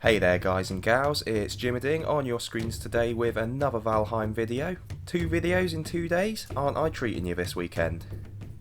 Hey there guys and gals, it's Jimmerding on your screens today with another Valheim video. 2 videos in 2 days, aren't I treating you this weekend?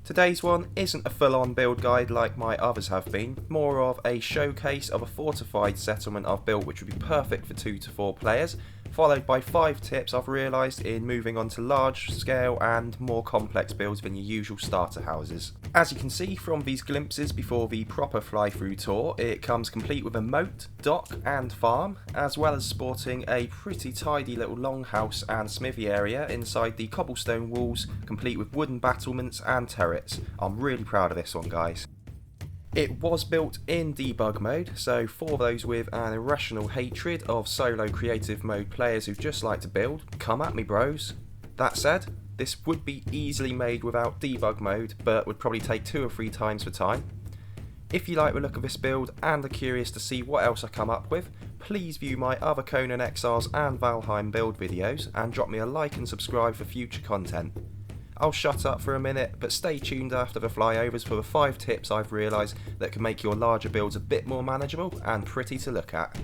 Today's one isn't a full-on build guide like my others have been, more of a showcase of a fortified settlement I've built which would be perfect for 2 to 4 players, followed by 5 tips I've realised in moving on to large scale and more complex builds than your usual starter houses. As you can see from these glimpses before the proper fly-through tour, it comes complete with a moat, dock and farm, as well as sporting a pretty tidy little longhouse and smithy area inside the cobblestone walls, complete with wooden battlements and turrets. I'm really proud of this one, guys. It was built in debug mode, so for those with an irrational hatred of solo creative mode players who just like to build, come at me bros. That said, this would be easily made without debug mode, but would probably take 2 or 3 times the time. If you like the look of this build and are curious to see what else I come up with, please view my other Conan Exiles and Valheim build videos and drop me a like and subscribe for future content. I'll shut up for a minute, but stay tuned after the flyovers for the 5 tips I've realised that can make your larger builds a bit more manageable and pretty to look at.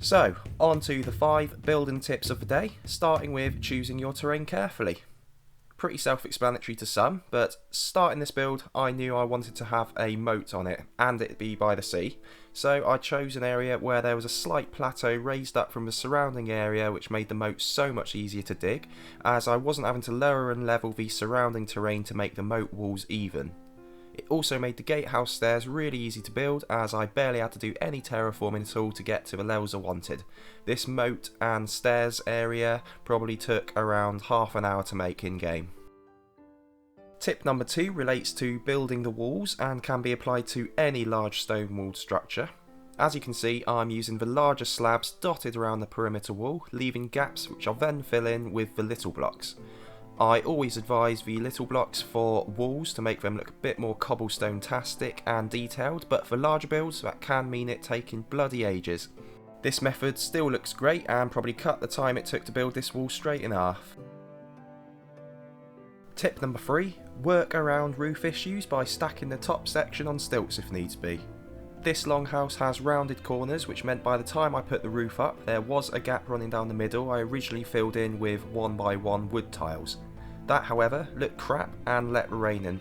So, on to the 5 building tips of the day, starting with choosing your terrain carefully. Pretty self-explanatory to some, but starting this build I knew I wanted to have a moat on it, and it be by the sea, so I chose an area where there was a slight plateau raised up from the surrounding area which made the moat so much easier to dig, as I wasn't having to lower and level the surrounding terrain to make the moat walls even. It also made the gatehouse stairs really easy to build, as I barely had to do any terraforming at all to get to the levels I wanted. This moat and stairs area probably took around half an hour to make in game. Tip number 2 relates to building the walls and can be applied to any large stone walled structure. As you can see, I'm using the larger slabs dotted around the perimeter wall, leaving gaps which I'll then fill in with the little blocks. I always advise the little blocks for walls to make them look a bit more cobblestone-tastic and detailed, but for larger builds that can mean it taking bloody ages. This method still looks great and probably cut the time it took to build this wall straight in half. Tip number 3, work around roof issues by stacking the top section on stilts if needs be. This longhouse has rounded corners, which meant by the time I put the roof up there was a gap running down the middle I originally filled in with 1x1 wood tiles. That however looked crap and let the rain in.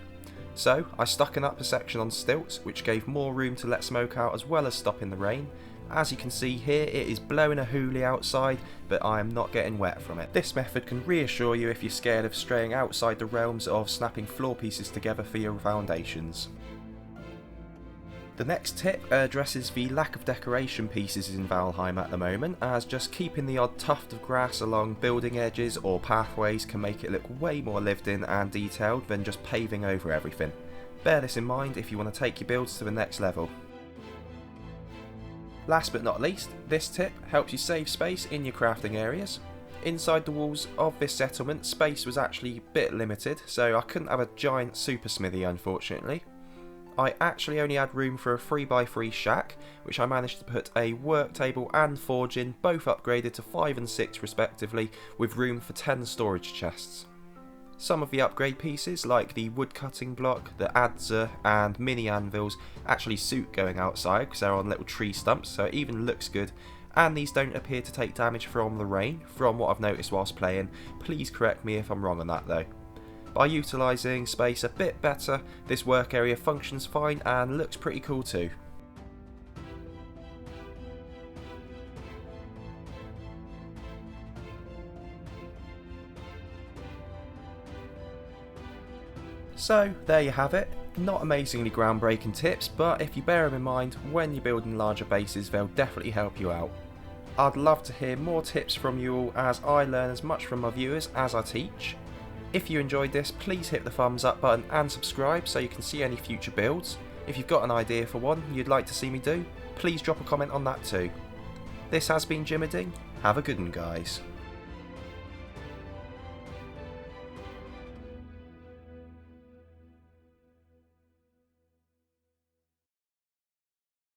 So I stuck an upper section on stilts, which gave more room to let smoke out as well as stopping the rain. As you can see here, it is blowing a hoolie outside, but I am not getting wet from it. This method can reassure you if you're scared of straying outside the realms of snapping floor pieces together for your foundations. The next tip addresses the lack of decoration pieces in Valheim at the moment, as just keeping the odd tuft of grass along building edges or pathways can make it look way more lived in and detailed than just paving over everything. Bear this in mind if you want to take your builds to the next level. Last but not least, this tip helps you save space in your crafting areas. Inside the walls of this settlement, space was actually a bit limited, so I couldn't have a giant super smithy unfortunately. I actually only had room for a 3x3 shack, which I managed to put a work table and forge in, both upgraded to 5 and 6 respectively, with room for 10 storage chests. Some of the upgrade pieces, like the wood cutting block, the adzer and mini anvils, actually suit going outside because they're on little tree stumps, so it even looks good, and these don't appear to take damage from the rain, from what I've noticed whilst playing. Please correct me if I'm wrong on that though. By utilising space a bit better, this work area functions fine and looks pretty cool too. So there you have it. Not amazingly groundbreaking tips, but if you bear them in mind when you're building larger bases, they'll definitely help you out. I'd love to hear more tips from you all, as I learn as much from my viewers as I teach. If you enjoyed this, please hit the thumbs up button and subscribe so you can see any future builds. If you've got an idea for one you'd like to see me do, please drop a comment on that too. This has been Jimmerding. Have a good one, guys.